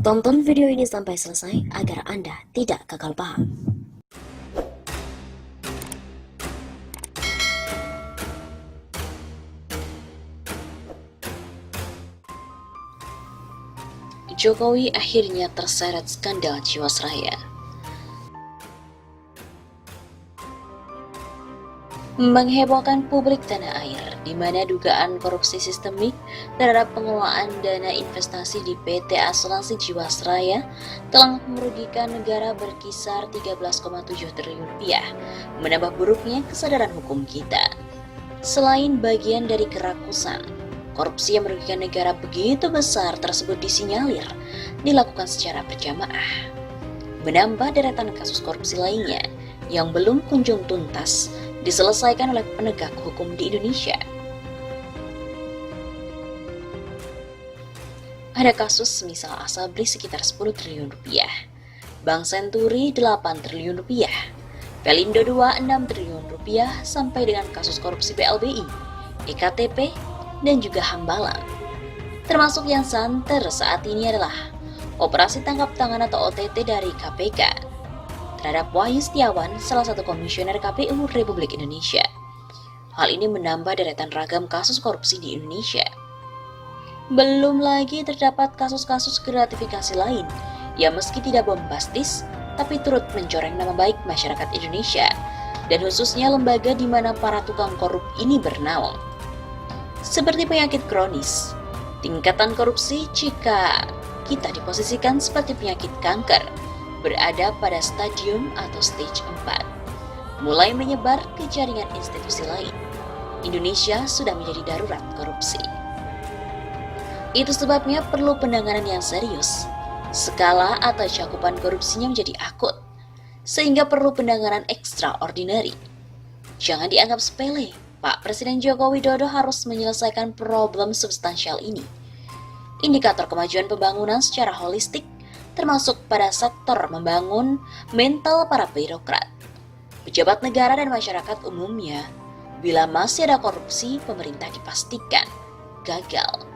Tonton video ini sampai selesai agar Anda tidak gagal paham. Jokowi akhirnya terseret skandal Jiwasraya. Menghebohkan publik tanah air, di mana dugaan korupsi sistemik terhadap pengelolaan dana investasi di PT Asuransi Jiwasraya telah merugikan negara berkisar 13,7 triliun rupiah, menambah buruknya kesadaran hukum kita. Selain bagian dari kerakusan, korupsi yang merugikan negara begitu besar tersebut disinyalir dilakukan secara berjamaah. Menambah deretan kasus korupsi lainnya yang belum kunjung tuntas diselesaikan oleh penegak hukum di Indonesia. Ada kasus misal Asabri sekitar 10 triliun rupiah, Bank Senturi 8 triliun rupiah, Pelindo 2 6 triliun rupiah, sampai dengan kasus korupsi BLBI, EKTP, dan juga Hambalang. Termasuk yang santer saat ini adalah operasi tangkap tangan atau OTT dari KPK terhadap Wahyu Setiawan, salah satu komisioner KPU Republik Indonesia. Hal ini menambah deretan ragam kasus korupsi di Indonesia. Belum lagi terdapat kasus-kasus gratifikasi lain yang meski tidak bombastis, tapi turut mencoreng nama baik masyarakat Indonesia, dan khususnya lembaga di mana para tukang korup ini bernaung. Seperti penyakit kronis, tingkatan korupsi jika kita diposisikan seperti penyakit kanker, berada pada stadium atau stage 4, mulai menyebar ke jaringan institusi lain. Indonesia sudah menjadi darurat korupsi. Itu sebabnya perlu penanganan yang serius. Skala atau cakupan korupsinya menjadi akut, sehingga perlu penanganan extraordinary. Jangan dianggap sepele, Pak Presiden Joko Widodo harus menyelesaikan problem substansial ini. Indikator kemajuan pembangunan secara holistik termasuk pada sektor membangun mental para birokrat, pejabat negara dan masyarakat umumnya. Bila masih ada korupsi, pemerintah dipastikan gagal.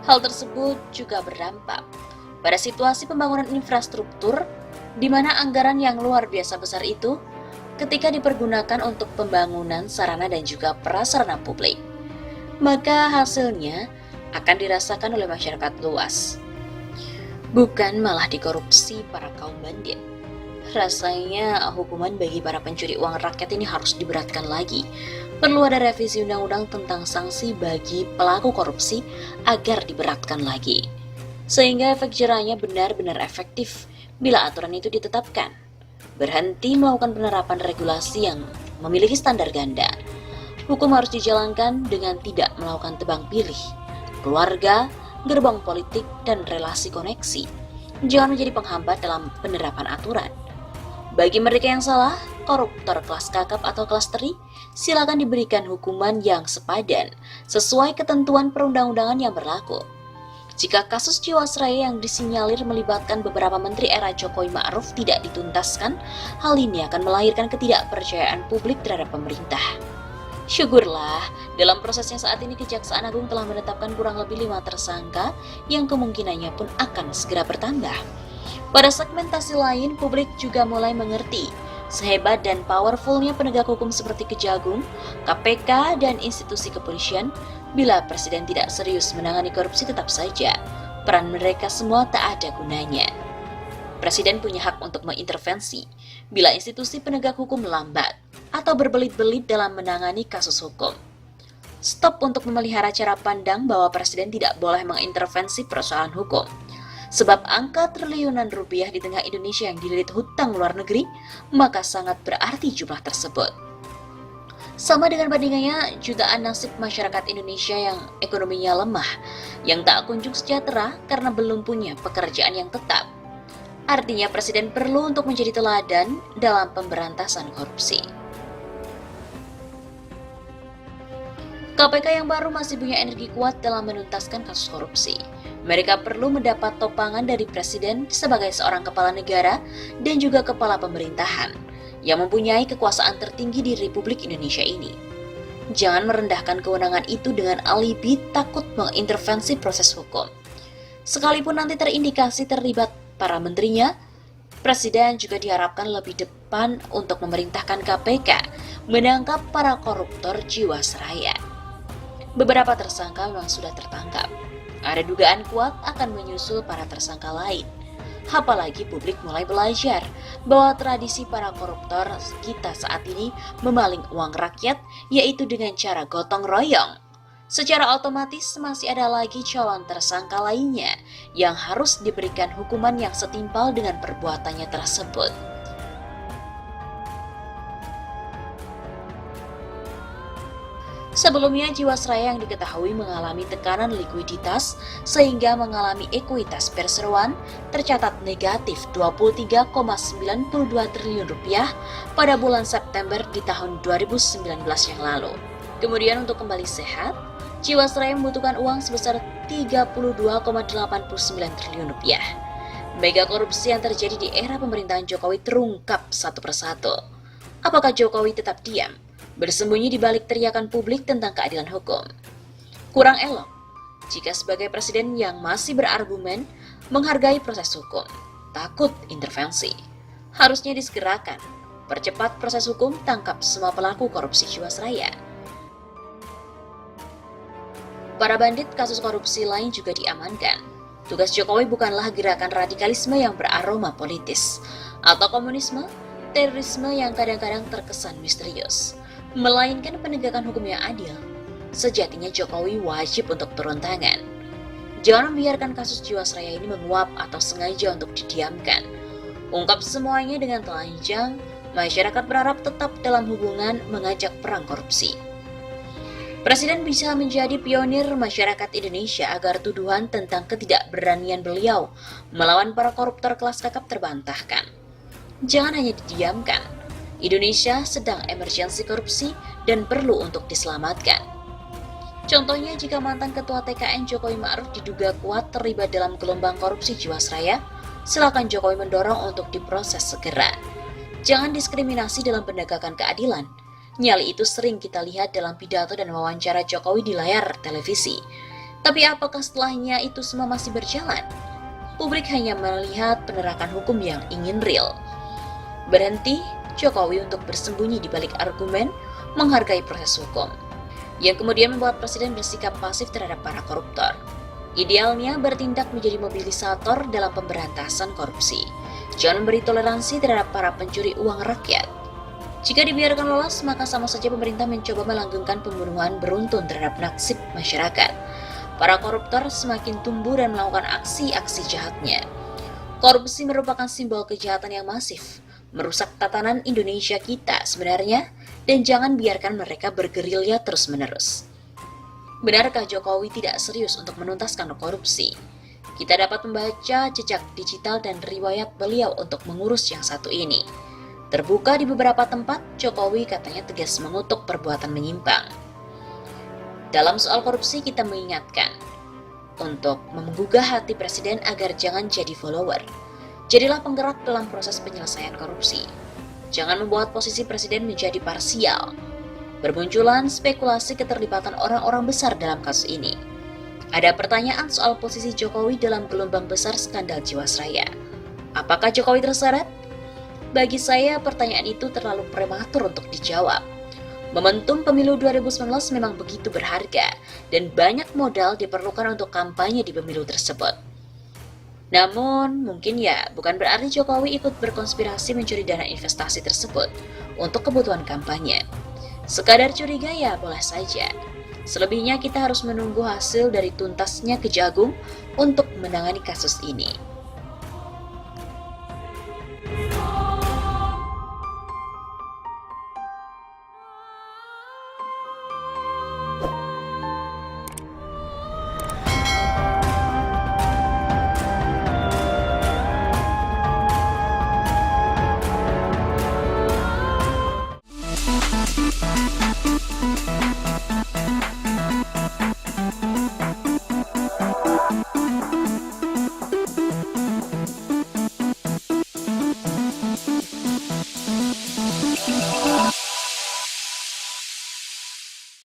Hal tersebut juga berdampak pada situasi pembangunan infrastruktur, di mana anggaran yang luar biasa besar itu ketika dipergunakan untuk pembangunan sarana dan juga prasarana publik, maka hasilnya akan dirasakan oleh masyarakat luas. Bukan malah dikorupsi para kaum bandit. Rasanya hukuman bagi para pencuri uang rakyat ini harus diberatkan lagi. Perlu ada revisi undang-undang tentang sanksi bagi pelaku korupsi agar diberatkan lagi, sehingga efek jerahnya benar-benar efektif bila aturan itu ditetapkan. Berhenti melakukan penerapan regulasi yang memiliki standar ganda. Hukum harus dijalankan dengan tidak melakukan tebang pilih. Keluarga, gerbang politik, dan relasi koneksi jangan menjadi penghambat dalam penerapan aturan. Bagi mereka yang salah, koruptor kelas kakap atau kelas teri, silakan diberikan hukuman yang sepadan sesuai ketentuan perundang-undangan yang berlaku. Jika kasus Jiwasraya yang disinyalir melibatkan beberapa menteri era Jokowi Ma'ruf tidak dituntaskan, hal ini akan melahirkan ketidakpercayaan publik terhadap pemerintah. Syukurlah, dalam prosesnya saat ini Kejaksaan Agung telah menetapkan kurang lebih 5 tersangka yang kemungkinannya pun akan segera bertambah. Pada segmentasi lain, publik juga mulai mengerti sehebat dan powerfulnya penegak hukum seperti Kejagung, KPK, dan institusi kepolisian. Bila Presiden tidak serius menangani korupsi, tetap saja peran mereka semua tak ada gunanya. Presiden punya hak untuk mengintervensi bila institusi penegak hukum lambat atau berbelit-belit dalam menangani kasus hukum. Stop untuk memelihara cara pandang bahwa Presiden tidak boleh mengintervensi persoalan hukum. Sebab angka triliunan rupiah di tengah Indonesia yang dililit hutang luar negeri, maka sangat berarti jumlah tersebut. Sama dengan bandingannya jutaan nasib masyarakat Indonesia yang ekonominya lemah, yang tak kunjung sejahtera karena belum punya pekerjaan yang tetap. Artinya Presiden perlu untuk menjadi teladan dalam pemberantasan korupsi. KPK yang baru masih punya energi kuat dalam menuntaskan kasus korupsi. Mereka perlu mendapat topangan dari Presiden sebagai seorang kepala negara dan juga kepala pemerintahan yang mempunyai kekuasaan tertinggi di Republik Indonesia ini. Jangan merendahkan kewenangan itu dengan alibi takut mengintervensi proses hukum. Sekalipun nanti terindikasi terlibat para menterinya, Presiden juga diharapkan lebih depan untuk memerintahkan KPK menangkap para koruptor Jiwasraya. Beberapa tersangka memang sudah tertangkap. Ada dugaan kuat akan menyusul para tersangka lain. Apalagi publik mulai belajar bahwa tradisi para koruptor kita saat ini memaling uang rakyat, yaitu dengan cara gotong royong. Secara otomatis masih ada lagi calon tersangka lainnya yang harus diberikan hukuman yang setimpal dengan perbuatannya tersebut. Sebelumnya, Jiwasraya yang diketahui mengalami tekanan likuiditas sehingga mengalami ekuitas perseroan tercatat negatif 23,92 triliun rupiah pada bulan September di tahun 2019 yang lalu. Kemudian untuk kembali sehat, Jiwasraya membutuhkan uang sebesar 32,89 triliun rupiah. Mega korupsi yang terjadi di era pemerintahan Jokowi terungkap satu persatu. Apakah Jokowi tetap diam, bersembunyi di balik teriakan publik tentang keadilan hukum? Kurang elok jika sebagai presiden yang masih berargumen menghargai proses hukum, takut intervensi. Harusnya disegerakan, percepat proses hukum, tangkap semua pelaku korupsi Jiwasraya. Para bandit kasus korupsi lain juga diamankan. Tugas Jokowi bukanlah gerakan radikalisme yang beraroma politis, atau komunisme, terorisme yang kadang-kadang terkesan misterius, melainkan penegakan hukum yang adil. Sejatinya Jokowi wajib untuk turun tangan. Jangan membiarkan kasus Jiwasraya ini menguap atau sengaja untuk didiamkan. Ungkap semuanya dengan telanjang, masyarakat berharap tetap dalam hubungan mengajak perang korupsi. Presiden bisa menjadi pionir masyarakat Indonesia agar tuduhan tentang ketidakberanian beliau melawan para koruptor kelas kakap terbantahkan. Jangan hanya didiamkan. Indonesia sedang emergensi korupsi dan perlu untuk diselamatkan. Contohnya jika mantan Ketua TKN Jokowi Ma'ruf diduga kuat terlibat dalam gelombang korupsi Jiwasraya, silakan Jokowi mendorong untuk diproses segera. Jangan diskriminasi dalam penegakan keadilan. Nyali itu sering kita lihat dalam pidato dan wawancara Jokowi di layar televisi. Tapi apakah setelahnya itu semua masih berjalan? Publik hanya melihat penerakan hukum yang ingin real. Berhenti Jokowi untuk bersembunyi di balik argumen menghargai proses hukum, yang kemudian membuat Presiden bersikap pasif terhadap para koruptor. Idealnya bertindak menjadi mobilisator dalam pemberantasan korupsi. Jangan memberi toleransi terhadap para pencuri uang rakyat. Jika dibiarkan lolos, maka sama saja pemerintah mencoba melanggengkan pembunuhan beruntun terhadap nasib masyarakat. Para koruptor semakin tumbuh dan melakukan aksi-aksi jahatnya. Korupsi merupakan simbol kejahatan yang masif, merusak tatanan Indonesia kita sebenarnya, dan jangan biarkan mereka bergerilya terus-menerus. Benarkah Jokowi tidak serius untuk menuntaskan korupsi? Kita dapat membaca jejak digital dan riwayat beliau untuk mengurus yang satu ini. Terbuka di beberapa tempat, Jokowi katanya tegas mengutuk perbuatan menyimpang. Dalam soal korupsi kita mengingatkan untuk menggugah hati Presiden agar jangan jadi follower. Jadilah penggerak dalam proses penyelesaian korupsi. Jangan membuat posisi Presiden menjadi parsial. Bermunculan spekulasi keterlibatan orang-orang besar dalam kasus ini. Ada pertanyaan soal posisi Jokowi dalam gelombang besar skandal Jiwasraya. Apakah Jokowi terseret? Bagi saya, pertanyaan itu terlalu prematur untuk dijawab. Momentum pemilu 2019 memang begitu berharga, dan banyak modal diperlukan untuk kampanye di pemilu tersebut. Namun, mungkin bukan berarti Jokowi ikut berkonspirasi mencuri dana investasi tersebut untuk kebutuhan kampanye. Sekadar curiga boleh saja. Selebihnya kita harus menunggu hasil dari tuntasnya Kejagung untuk menangani kasus ini.